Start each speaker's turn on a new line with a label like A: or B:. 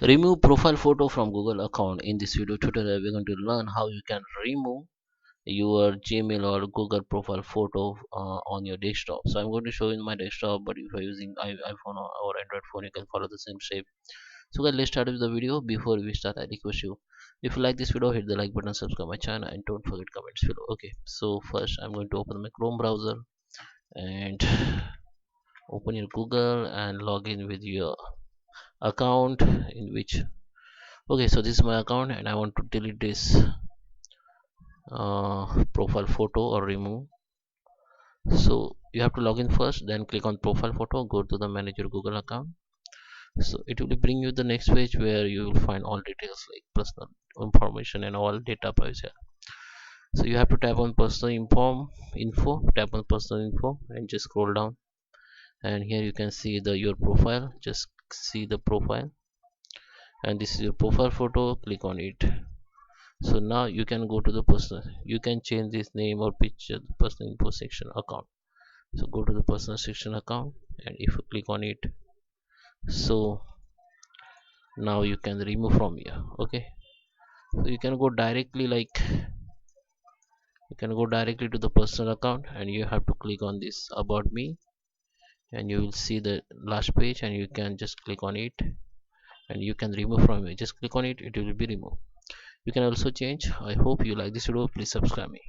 A: Remove profile photo from Google account. In this video tutorial we're going to learn how you can remove your Gmail or Google profile photo on your desktop. So I'm going to show you in my desktop, but if you're using iPhone or Android phone, you can follow the same shape. So guys, let's start with the video. Before we start, I request you, if you like this video, hit the like button, subscribe my channel, and don't forget comments below. Okay, so first I'm going to open my Chrome browser and open your Google and log in with your account in which, okay, so this is my account and I want to delete this profile photo or remove. So you have to log in first, then click on profile photo, go to the manage your Google account. So it will bring you the next page where you will find all details like personal information and all data privacy. So you have to tap on personal info, tap on personal info and just scroll down, and here you can see the your profile. Just see the profile, and this is your profile photo. Click on it. So now you can go to the personal, you can change this name or picture, the personal info section account. So go to the personal section account, and if you click on it, so now you can remove from here. Okay, so you can go directly, like you can go directly to the personal account, and you have to click on this about me, and you will see the last page, and you can just click on it and you can remove from it. Just click on it, it will be removed. You can also change. I hope you like this video. Please subscribe me.